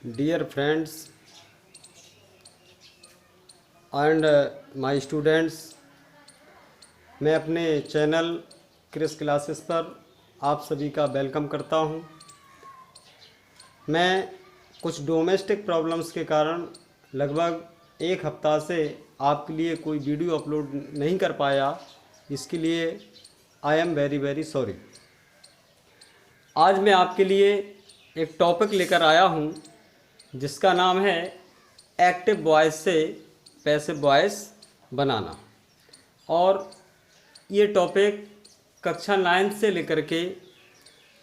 Dear friends and my students, मैं अपने channel Chris classes पर आप सभी का वेलकम करता हूं। मैं कुछ डोमेस्टिक प्रॉब्लम्स के कारण लगभग एक हफ्ता से आपके लिए कोई वीडियो अपलोड नहीं कर पाया, इसके लिए आई एम वेरी सॉरी। आज मैं आपके लिए एक टॉपिक लेकर आया हूं जिसका नाम है एक्टिव वॉइस से पैसिव वॉइस बनाना। और ये टॉपिक कक्षा 9 से लेकर के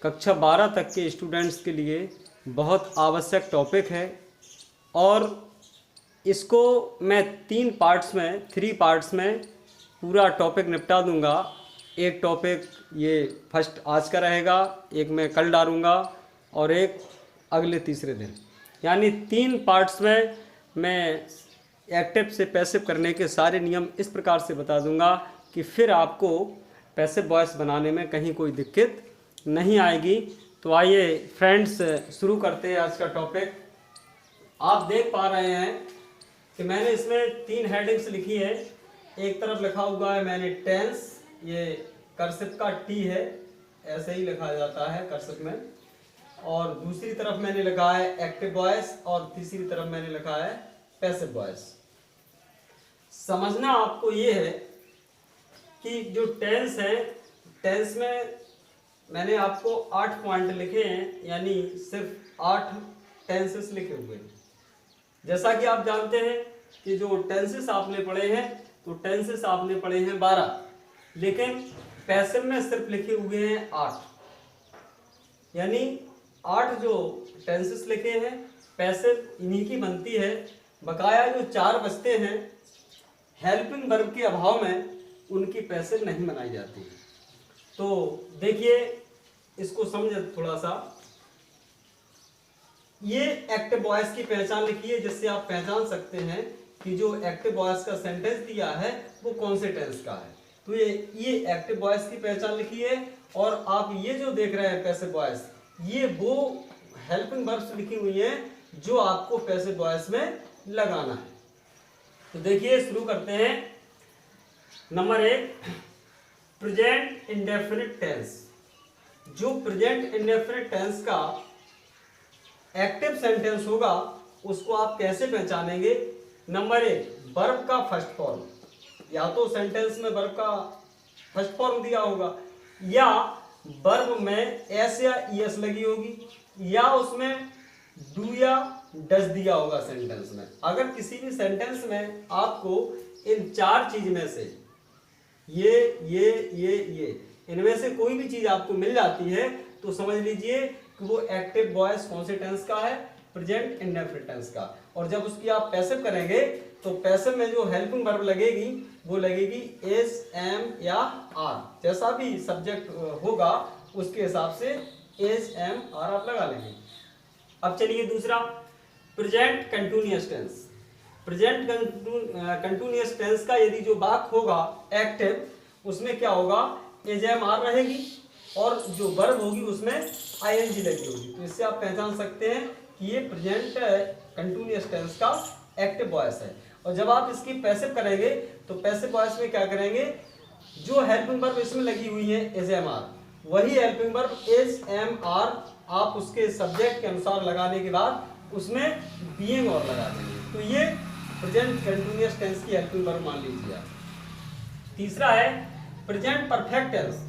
कक्षा 12 तक के स्टूडेंट्स के लिए बहुत आवश्यक टॉपिक है और इसको मैं 3 पार्ट्स में पूरा टॉपिक निपटा दूंगा। एक टॉपिक ये फर्स्ट आज का रहेगा, एक मैं कल डालूंगा और एक अगले तीसरे दिन, यानी 3 पार्ट्स में मैं एक्टिव से पैसिव करने के सारे नियम इस प्रकार से बता दूंगा कि फिर आपको पैसिव वॉइस बनाने में कहीं कोई दिक्कत नहीं आएगी। तो आइए फ्रेंड्स, शुरू करते हैं आज का टॉपिक। आप देख पा रहे हैं कि मैंने इसमें 3 हेडिंग्स लिखी है। एक तरफ लिखा हुआ है मैंने टेंस, ये कर्सिव का टी है, ऐसे ही लिखा जाता है कर्सिव में, और दूसरी तरफ मैंने लिखा है एक्टिव वॉइस और तीसरी तरफ मैंने लिखा है पैसिव वॉइस। समझना आपको ये है कि जो टेंस है, टेंस में मैंने आपको 8 पॉइंट लिखे हैं, यानी सिर्फ 8 टेंसेस लिखे हुए हैं। जैसा कि आप जानते हैं कि जो टेंसेस आपने पढ़े हैं, तो टेंसेस आपने पढ़े हैं 12, लेकिन पैसिव में सिर्फ लिखे हुए हैं 8, यानी 8 जो टेंसेस लिखे हैं पैसिव इन्हीं की बनती है। बकाया जो 4 बचते हैं हेल्पिंग वर्ब के अभाव में, उनकी पैसिव नहीं बनाई जाती। तो देखिए, इसको समझे थोड़ा सा। ये एक्टिव वॉइस की पहचान लिखिए, जिससे आप पहचान सकते हैं कि जो एक्टिव वॉइस का सेंटेंस दिया है वो कौन से टेंस का है। तो ये एक्टिव वॉइस की पहचान लिखिए। और आप ये जो देख रहे हैं पैसिव वॉइस, ये वो हेल्पिंग वर्ब्स लिखी हुई हैं जो आपको पैसिव वॉइस में लगाना है। तो देखिए, शुरू करते हैं। Number 1, present indefinite tense. जो प्रेजेंट इंडेफिनिट टेंस का एक्टिव सेंटेंस होगा उसको आप कैसे पहचानेंगे? नंबर 1, वर्ब का फर्स्ट फॉर्म। या तो सेंटेंस में वर्ब का फर्स्ट फॉर्म दिया होगा, या वर्ब में एस या ईएस लगी होगी, या उसमें डू या डज दिया होगा सेंटेंस में। अगर किसी भी सेंटेंस में आपको इन 4 चीज में से ये इनमें से कोई भी चीज आपको मिल जाती है, तो समझ लीजिए कि वो एक्टिव वॉइस कौन से टेंस का है? प्रेजेंट इंडेफिनिट टेंस का। और जब उसकी आप पैसिव करेंगे तो पैसिव में जो हेल्पिंग वर्ब लगेगी वो लगेगी एस, एम या आर। जैसा भी सब्जेक्ट होगा उसके हिसाब से एस, एम, आर आप लगा लेंगे। अब चलिए दूसरा, present continuous tense. Present continuous tense का यदि जो वाक्य होगा एक्टिव, उसमें क्या होगा? एस, एम, आर रहेगी और जो वर्ब होगी उसमें आईएनजी लगी होगी। तो इससे आप पहचान सकते हैं कि ये प्रेजेंट कंटिन्यूअस टेंस का एक्टिव वॉइस है। और जब आप इसकी पैसिव करेंगे तो पैसिव वॉइस में क्या करेंगे? जो हेल्पिंग वर्ब इसमें लगी हुई है एस, एम, आर, वही helping verb is, am, are आप उसके सब्जेक्ट के अनुसार लगाने के बाद उसमें बीइंग और लगा देंगे। तो ये प्रेजेंट कंटिन्यूअस टेंस की हेल्पिंग वर्ब मान लीजिए आप। तीसरा है प्रेजेंट परफेक्ट टेंस।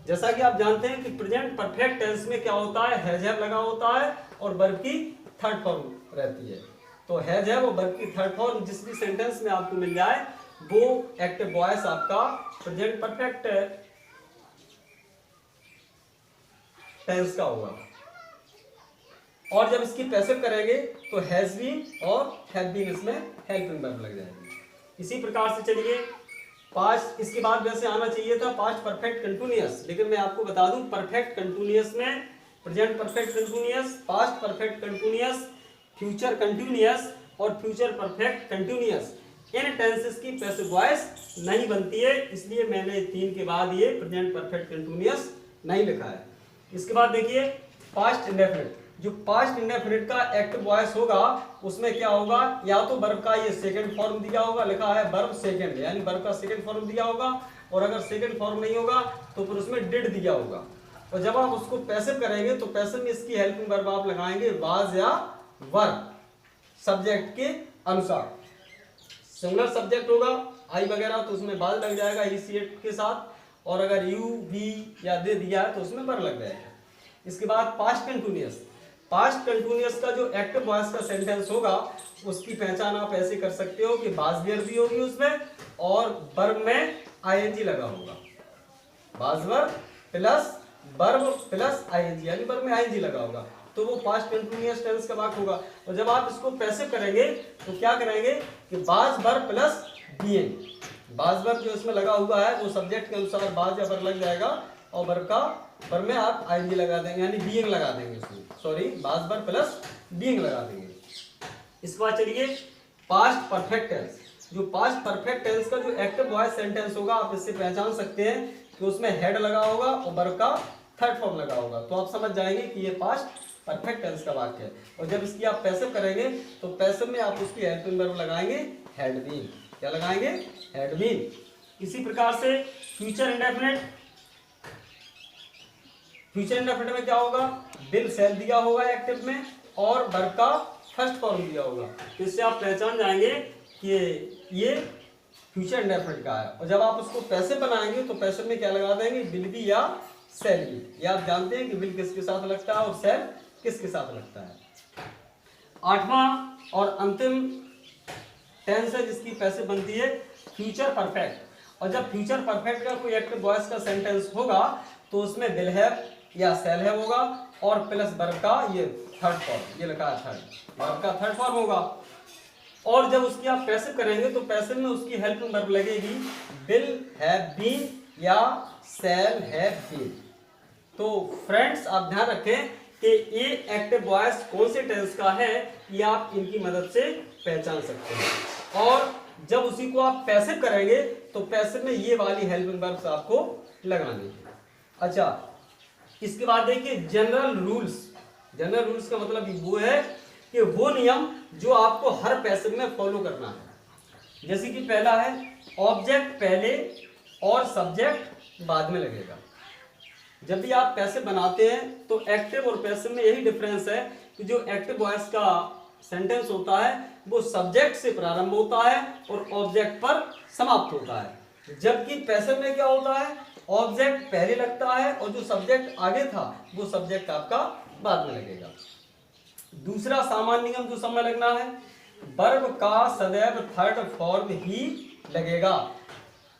जैसा कि आप जानते हैं कि प्रेजेंट परफेक्ट टेंस में क्या होता है? हैज हैव लगा होता है और वर्ब की थर्ड फॉर्म रहती है। तो हैज हैव और वर्ब की थर्ड फॉर्म जिस भी सेंटेंस में आपको मिल जाए वो एक्टिव वॉइस आपका प्रेजेंट परफेक्ट टेंस का होगा। और जब इसकी पैसिव करेंगे तो हैज बीन और हैव बीन इसमें हेल्पिंग वर्ब लग जाएगी। इसी प्रकार से चलिए पास्ट, इसके बाद वैसे आना चाहिए था पास्ट परफेक्ट कंटिन्यूअस, लेकिन मैं आपको बता दूं परफेक्ट कंटिन्यूअस में present perfect continuous, past perfect continuous, future continuous और फ्यूचर परफेक्ट कंटिन्यूअस, इन टेंसेस की पैसिव वॉइस नहीं बनती है। इसलिए मैंने 3 के बाद ये प्रेजेंट परफेक्ट कंटिन्यूअस नहीं लिखा है। इसके बाद देखिए पास्ट इंडेफिनिट। जो पास्ट इंडेफिनिट का एक्टिव वॉइस होगा उसमें क्या होगा, या तो वर्ब का ये सेकंड फॉर्म दिया होगा, लिखा है वर्ब सेकंड, यानी वर्ब का सेकंड फॉर्म दिया होगा, और अगर सेकंड फॉर्म नहीं होगा तो फिर उसमें डिड दिया होगा। और जब आप उसको पैसिव करेंगे तो पैसिव में इसकी हेल्पिंग वर्ब आप लगाएंगे वाज या वर, सब्जेक्ट के अनुसार। सिंगुलर सब्जेक्ट होगा आई वगैरह तो उसमें वाज लग जाएगा ई सी एट के साथ, और अगर यू वी या दे दिया है तो उसमें वर लग जाएगा। इसके बाद पास्ट कंटिन्यूअस, पास्ट कंटिन्यूअस का जो एक्टिव वॉइस का सेंटेंस होगा उसकी पहचान आप ऐसे कर सकते हो कि वाज वेयर भी होगी उसमें, और वर्ब में आईएनजी लगा होगा, was verb plus verb plus ING, यानी वर्ब में आईएनजी लगा होगा, तो वो पास्ट कंटिन्यूअस टेंस का वाक्य होगा। और जब आप इसको पैसिव करेंगे तो क्या करेंगे कि was verb plus being, was verb जो इसमें लगा हुआ है वो सब्जेक्ट के अनुसार वाज या वर्ब लग जाएगा, और वर्ब में आप आईएनजी लगा देंगे, यानी बीइंग लगा देंगे उसमें, sorry was verb plus being लगा देंगे। इसके बाद चलिए पास्ट परफेक्ट टेंस, जो पास्ट परफेक्ट टेंस का जो एक्टिव वॉइस सेंटेंस होगा आप इससे पहचान सकते हैं कि उसमें हेड लगा होगा और वर्ब का थर्ड फॉर्म लगा होगा, तो आप समझ जाएंगे कि ये पास्ट परफेक्ट टेंस का वाक्य है। और जब इसकी आप पैसिव करेंगे तो पैसिव में आप उसकी हेल्पिंग वर्ब लगाएंगे हैड बीन, क्या लगाएंगे, हैड बीन। इसी प्रकार से फ्यूचर इंडेफिनिट, फ्यूचर इंडेफिनिट में क्या होगा, विल सेल दिया होगा एक्टिव में और वर्ब का फर्स्ट फॉर्म दिया होगा, तो इससे आप पहचान जाएंगे कि ये फ्यूचर इंडेफिनिट का है। और जब आप उसको पैसिव बनाएंगे तो पैसिव में क्या लगा देंगे, विल बी या सेल बी, ये आप जानते हैं कि विल किसके साथ लगता है और सेल किसके साथ लगता है। आठवां और अंतिम टेंस है जिसकी पैसिव बनती है फ्यूचर परफेक्ट। और जब फ्यूचर परफेक्ट का कोई एक्टिव वॉइस का सेंटेंस होगा तो उसमें विल हैव या सेल हैव होगा और प्लस वर्ब का ये थर्ड फॉर्म, ये लिखा है थर्ड, वर्ब का थर्ड फॉर्म होगा। और जब उसकी आप पैसिव करेंगे तो पैसिव में उसकी हेल्पिंग वर्ब लगेगी विल हैव बीन या सेल हैव बीन। तो फ्रेंड्स आप ध्यान रखें कि ये एक्टिव वॉइस कौन से टेंस का है, ये आप इनकी मदद से पहचान सकते हैं। और जब उसी को आप पैसिव करेंगे तो पैसिव में ये वाली हेल्पिंग वर्ब्स आपको लगानी है। अच्छा, इसके बाद देखिए जनरल रूल्स। जनरल रूल्स का मतलब वो है कि वो नियम जो आपको हर पैसिव में फॉलो करना है। जैसे कि पहला है ऑब्जेक्ट पहले और सब्जेक्ट बाद में लगेगा। जब भी आप पैसिव बनाते हैं तो एक्टिव और पैसिव में यही डिफरेंस है कि जो एक्टिव वॉइस का सेंटेंस होता है वो सब्जेक्ट से प्रारंभ होता है और ऑब्जेक्ट पर समाप्त होता है, जबकि पैसिव में क्या होता है, ऑब्जेक्ट पहले लगता है और जो सब्जेक्ट आगे था वो सब्जेक्ट आपका बाद में लगेगा। दूसरा सामान्य नियम जो समय लगना है, वर्ब का सदैव थर्ड फॉर्म ही लगेगा।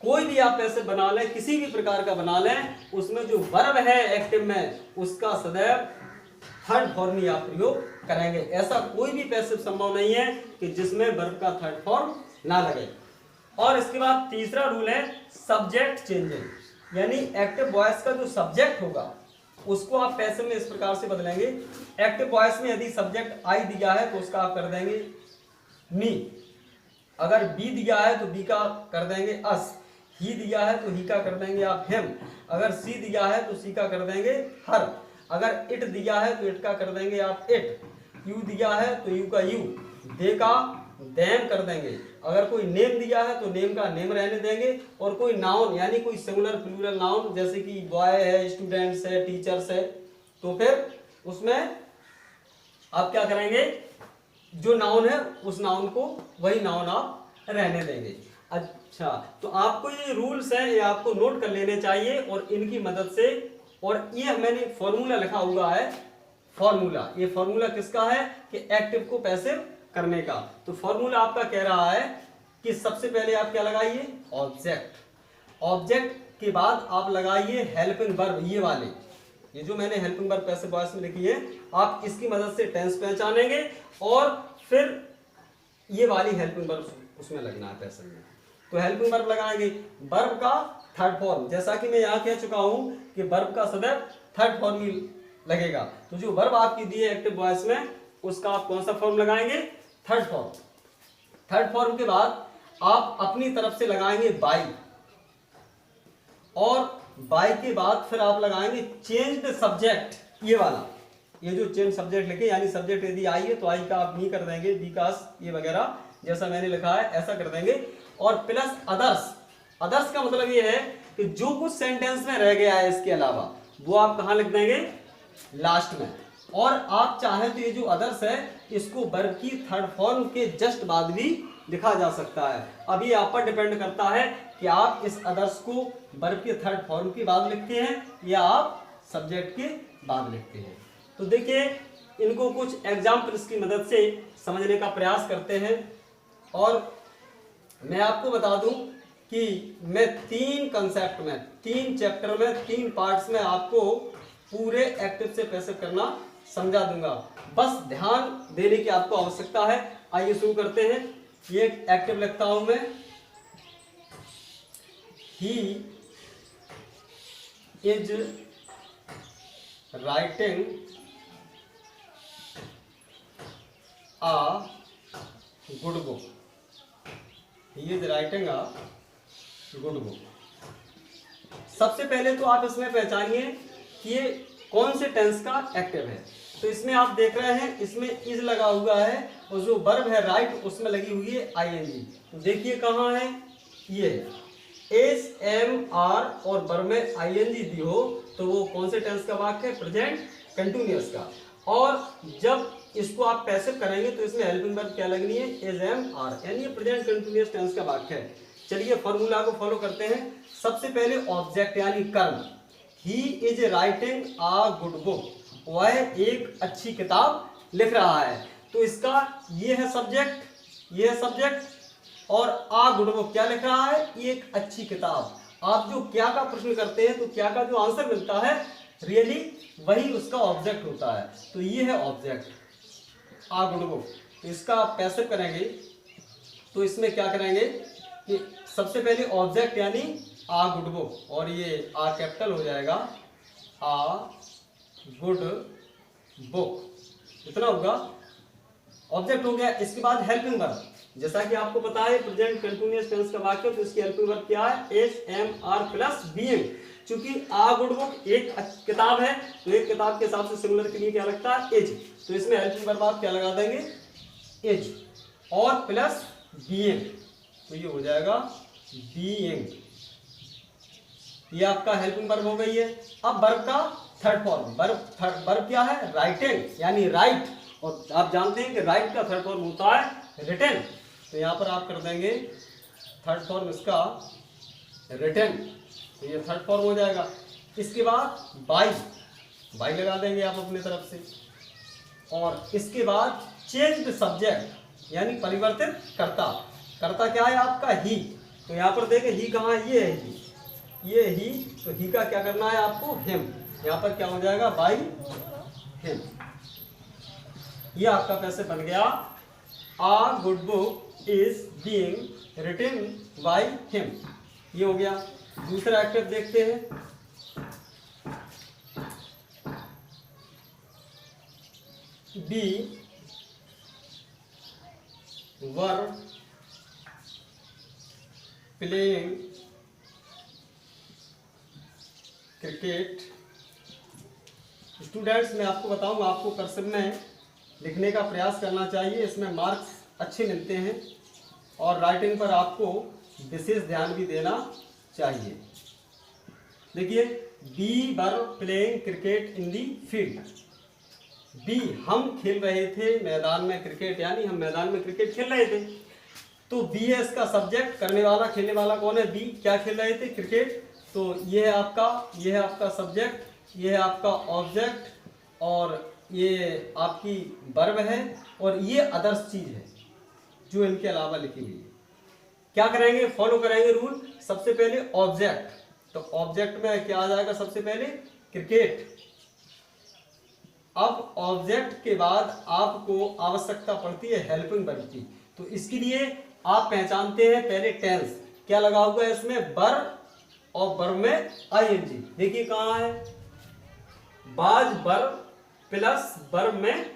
कोई भी आप पैसिव बना लें, किसी भी प्रकार का बना लें, उसमें जो वर्ब है एक्टिव में उसका सदैव थर्ड फॉर्म ही आप प्रयोग करेंगे। ऐसा कोई भी पैसिव संभव नहीं है कि जिसमें वर्ब का थर्ड फॉर्म ना लगे। और इसके बाद तीसरा रूल है सब्जेक्ट चेंजिंग, यानी एक्टिव वॉइस का जो सब्जेक्ट होगा उसको आप पैसिव में इस प्रकार से बदलेंगे। एक्टिव वॉइस में यदि सब्जेक्ट आई दिया है तो उसका आप कर देंगे मी, अगर बी दिया है तो बी का कर देंगे अस, ही दिया है तो ही का कर देंगे आप हिम, अगर सी दिया है तो सी का कर देंगे हर, अगर इट दिया है तो इट का कर देंगे आप इट, यू दिया है तो यू का यू, दे का देम कर देंगे, अगर कोई नेम दिया है तो नेम का नेम रहने देंगे, और कोई नाउन यानी कोई सिंगुलर प्लूरल नाउन जैसे कि बॉय है, स्टूडेंट्स है, टीचर्स है, तो फिर उसमें आप क्या करेंगे, जो नाउन है उस नाउन को वही नाउन आप रहने देंगे। अच्छा, तो आपको ये रूल्स हैं, ये आपको नोट कर लेने चाहिए और इनकी मदद से, और ये मैंने फॉर्मूला लिखा हुआ है, फॉर्मूला, ये फॉर्मूला किसका है कि एक्टिव को पैसिव करने का। तो फॉर्मूला आपका कह रहा है कि सबसे पहले आप क्या लगाइए, ऑब्जेक्ट, ऑब्जेक्ट के बाद आप लगाइए हेल्पिंग वर्ब, ये वाले, ये जो मैंने हेल्पिंग वर्ब पैसिव वॉइस में लिखी है, आप इसकी मदद से टेंस पहचानेंगे और फिर ये वाली हेल्पिंग वर्ब उसमें लगना है पैसिव में। तो हेल्पिंग वर्ब लगाएंगे, वर्ब का थर्ड फॉर्म, जैसा कि मैं यहाँ कह चुका हूं कि वर्ब का सदैव थर्ड फॉर्म ही लगेगा। तो जो वर्ब आपकी दी है एक्टिव वॉइस में उसका आप कौन सा फॉर्म लगाएंगे, थर्ड फॉर्म। थर्ड फॉर्म के बाद आप अपनी तरफ से लगाएंगे बाई, और बाई के बाद फिर आप लगाएंगे चेंज्ड सब्जेक्ट, ये वाला, ये जो चेंज सब्जेक्ट लिखे, यानी सब्जेक्ट यदि आई है तो आई का आप बी कर देंगे, बी का ये वगैरह जैसा मैंने लिखा है ऐसा कर देंगे। और प्लस अदर्स, अदर्स का मतलब ये है कि जो कुछ सेंटेंस में रह गया है इसके अलावा वो आप कहाँ लिख देंगे, लास्ट में। और आप चाहें तो ये जो अदर्स है इसको वर्ब की थर्ड फॉर्म के जस्ट बाद भी लिखा जा सकता है। अब ये आप पर डिपेंड करता है कि आप इस अदर्स को वर्ब के थर्ड फॉर्म के बाद लिखते हैं या आप सब्जेक्ट के बाद लिखते हैं। तो देखिए इनको कुछ एग्जाम्पल्स की मदद से समझने का प्रयास करते हैं। और मैं आपको बता दूं कि मैं 3 कंसेप्ट में, 3 चैप्टर में, 3 पार्ट्स में आपको पूरे एक्टिव से पैसिव करना समझा दूंगा। बस ध्यान देने की आपको आवश्यकता है। आइए शुरू करते हैं। ये एक्टिव लिखता हूं मैं, ही is writing a good book. He is writing a good book. सबसे पहले तो आप इसमें पहचानिए कि ये कौन से टेंस का एक्टिव है। तो इसमें आप देख रहे हैं इसमें इज लगा हुआ है और जो वर्ब है राइट उसमें लगी हुई है आईएनजी। तो देखिए कहाँ है, ये एस एम आर और वर्ब में आईएनजी दी हो तो वो कौन से टेंस का वाक्य है, प्रेजेंट कंटिन्यूअस का। और जब इसको आप पैसिव करेंगे तो इसमें हेल्पिंग वर्ब क्या लगनी है, एज एम आर, यानी ये प्रेजेंट कंटिन्यूअस टेंस का वाक्य है। चलिए फॉर्मूला को फॉलो करते हैं। सबसे पहले ऑब्जेक्ट यानी कर्म, he is writing a good book, वह एक अच्छी किताब लिख रहा है। तो इसका ये है सब्जेक्ट, ये है सब्जेक्ट और आ गुड बुक क्या लिख रहा है, एक अच्छी किताब। आप जो क्या का प्रश्न करते हैं तो क्या का जो आंसर मिलता है रियली वही उसका ऑब्जेक्ट होता है। तो ये है ऑब्जेक्ट आ गुड बुक। तो इसका आप पैसिव करेंगे तो इसमें क्या करेंगे कि सबसे पहले ऑब्जेक्ट यानी आ गुड बुक और ये आ कैपिटल हो जाएगा, आ गुड बुक, इतना होगा, ऑब्जेक्ट हो गया। इसके बाद हेल्पिंग वर्ब, जैसा कि आपको पता है प्रेजेंट कंटिन्यूअस टेंस का वाक्य, तो इसकी हेल्पिंग वर्ब क्या है, is am are plus being. चूंकि आ गुड बुक एक किताब है तो एक किताब के हिसाब से सिंगुलर के लिए क्या लगता है, एज। तो इसमें हेल्पिंग वर्ब आप क्या लगा देंगे, एज और प्लस बीइंग, तो ये हो जाएगा बीइंग। ये आपका हेल्पिंग वर्ब हो गई है। अब वर्ब का थर्ड फॉर्म, वर्ब क्या है, राइटिंग यानी राइट, और आप जानते हैं कि राइट का थर्ड फॉर्म होता है रिटन। तो यहाँ पर आप कर देंगे थर्ड फॉर्म इसका रिटन, तो ये थर्ड फॉर्म हो जाएगा। इसके बाद बाई, बाई लगा देंगे आप अपने तरफ से। और इसके बाद चेंज्ड सब्जेक्ट यानी परिवर्तित कर्ता, कर्ता क्या है आपका, ही। तो यहाँ पर देखें ही कहाँ है, ये है ही, ये ही। तो ही का क्या करना है आपको, हिम। यहाँ पर क्या हो जाएगा, बाई हिम। ये आपका कैसे बन गया, a good book is being written by him, ये हो गया। दूसरा एक्टिव देखते हैं, we were playing cricket. Students मैं आपको बताऊं, आपको कर्सिव में लिखने का प्रयास करना चाहिए, इसमें मार्क्स अच्छे मिलते हैं और राइटिंग पर आपको विशेष ध्यान भी देना चाहिए। देखिए we were playing cricket in the field, we हम खेल रहे थे मैदान में क्रिकेट, यानी हम मैदान में क्रिकेट खेल रहे थे। तो बी है इसका सब्जेक्ट, करने वाला खेलने वाला कौन है, बी, क्या खेल रहे थे, क्रिकेट। तो ये है आपका सब्जेक्ट, ये है आपका ऑब्जेक्ट और ये आपकी वर्ब है और ये अदर्स चीज है जो इनके अलावा लिखी हुई है। क्या करेंगे, फॉलो करेंगे रूल। सबसे पहले ऑब्जेक्ट, तो ऑब्जेक्ट में क्या आ जाएगा, सबसे पहले क्रिकेट। अब ऑब्जेक्ट के बाद आपको आवश्यकता पड़ती है हेल्पिंग वर्ब की, तो इसके लिए आप पहचानते हैं पहले टेंस, क्या लगा हुआ है इसमें, वर्ब और वर्ब में आईएनजी। देखिए कहाँ है, बाज वर्ब प्लस वर्ब में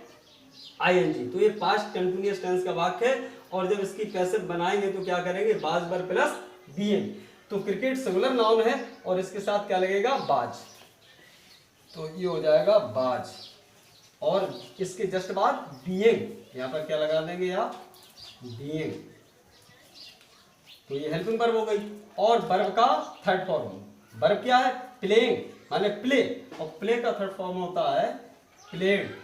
आईएनजी, तो ये पास्ट कंटिन्यूअस टेंस का वाक्य है। और जब इसकी पैसिव बनाएंगे तो क्या करेंगे, बाज वर्ब प्लस बीइंग। तो क्रिकेट सिंगुलर नाउन है और इसके साथ क्या लगेगा, बाज, तो ये हो जाएगा बाज। और इसके जस्ट बाद बीइंग, यहाँ पर क्या लगा देंगे आप, बीइंग। तो ये हेल्पिंग वर्ब हो गई। और वर्ब का थर्ड फॉर्म, वर्ब क्या है, प्लेइंग, माने प्ले, और प्ले का थर्ड फॉर्म होता है प्लेड।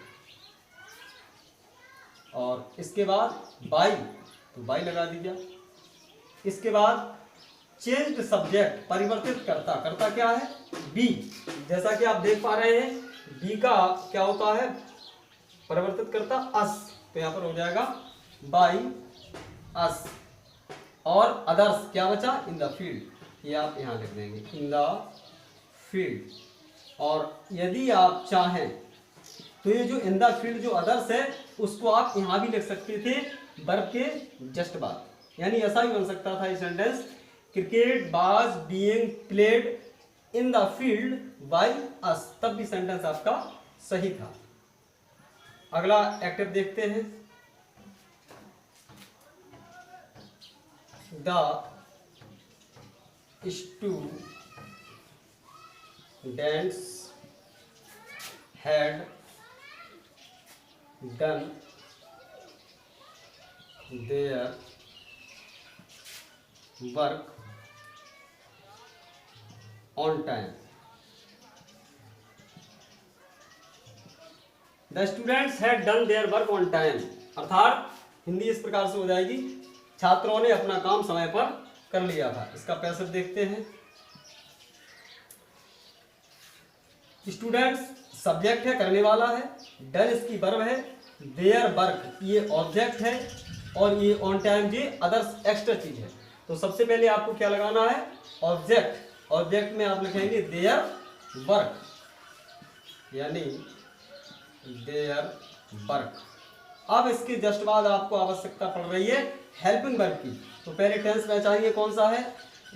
और इसके बाद बाई, तो बाई लगा दीजिए। इसके बाद चेंज्ड सब्जेक्ट, परिवर्तित करता, करता क्या है, बी। जैसा कि आप देख पा रहे हैं बी का क्या होता है, परिवर्तित करता अस, तो यहां पर हो जाएगा बाई अस। और अदर्स क्या बचा, इन द फील्ड, ये आप यहां लिख देंगे इन द फील्ड। और यदि आप चाहें तो ये जो इन द फील्ड जो अदर्स है उसको आप यहां भी लिख सकते थे वर्ब के जस्ट बाद, यानी ऐसा भी बन सकता था ये sentence, cricket was being played in the field by us, तब भी सेंटेंस आपका सही था। अगला एक्टिव देखते हैं। The students had done their work on time. The students had done their work on time, अर्थात हिंदी इस प्रकार से हो जाएगी, छात्रों ने अपना काम समय पर कर लिया था। इसका पैसिव देखते हैं। स्टूडेंट्स सब्जेक्ट है, करने वाला है, डन इसकी वर्ब है, देयर वर्क ये ऑब्जेक्ट है, और ये ऑन टाइम ये अदर्स एक्स्ट्रा चीज है। तो सबसे पहले आपको क्या लगाना है, ऑब्जेक्ट। ऑब्जेक्ट में आप लिखेंगे देयर वर्क, यानी देयर वर्क। अब इसके जस्ट बाद आपको आवश्यकता पड़ रही है हेल्पिंग वर्ब की। तो पहले टेंस में चाहिए कौन सा है,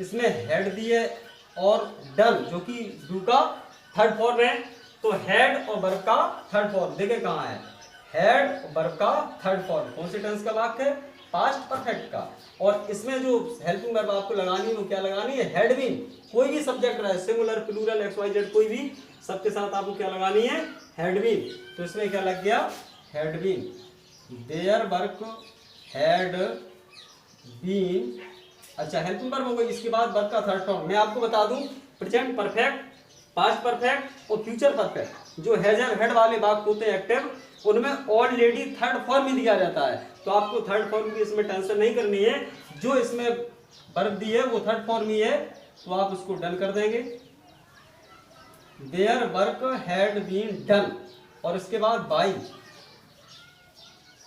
इसमें हेड दिए और डन जो कि डू का थर्ड फॉर्म है। तो हेड और वर्ब का थर्ड फॉर्म देखें कहाँ है, हेड वर्ब का थर्ड फॉर्म कौन से टेंस का वाक्य है, पास्ट परफेक्ट का। और इसमें जो हेल्पिंग वर्ब आपको लगानी है वो क्या लगानी है, हैड बीन। कोई भी सब्जेक्ट रहे, singular plural X Y Z कोई भी, सबके साथ आपको क्या लगानी है, हैड बीन। तो इसमें क्या लग गया, had been, their work had been. अच्छा हेल्पिंग वर्ब हो गई। इसके बाद वर्ब का थर्ड फॉर्म मैं आपको बता दूं, प्रेजेंट परफेक्ट, पास्ट परफेक्ट और फ्यूचर परफेक्ट। जो हैज एंड हैड वाले वाक्य होते हैं एक्टिव, उनमें ऑलरेडी थर्ड फॉर्म ही दिया जाता है। तो आपको थर्ड फॉर्म की इसमें टेंशन नहीं करनी है, जो इसमें वर्ब दी है वो थर्ड फॉर्म ही है, तो आप उसको डन कर देंगे, their work had been done. और इसके बाद बाई,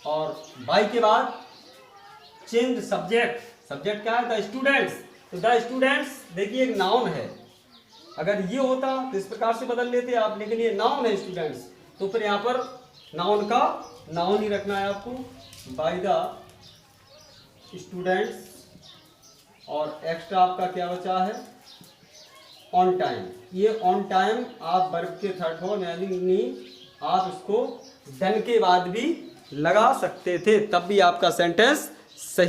और बाई के बाद चेंज सब्जेक्ट। सब्जेक्ट क्या है, द स्टूडेंट्स। तो द स्टूडेंट्स देखिए एक नाउन है, अगर ये होता तो इस प्रकार से बदल लेते आप, लेकिन ये नाउन है स्टूडेंट्स, तो फिर यहाँ पर नाउन का नाउन ही रखना है आपको, बाय द स्टूडेंट्स। और एक्स्ट्रा आपका क्या बचा है, ऑन टाइम। ये ऑन टाइम आप वर्ब के थर्ड फॉर्म यानी आप इसको डन के बाद भी लगा सकते थे, तब भी आपका सेंटेंस सही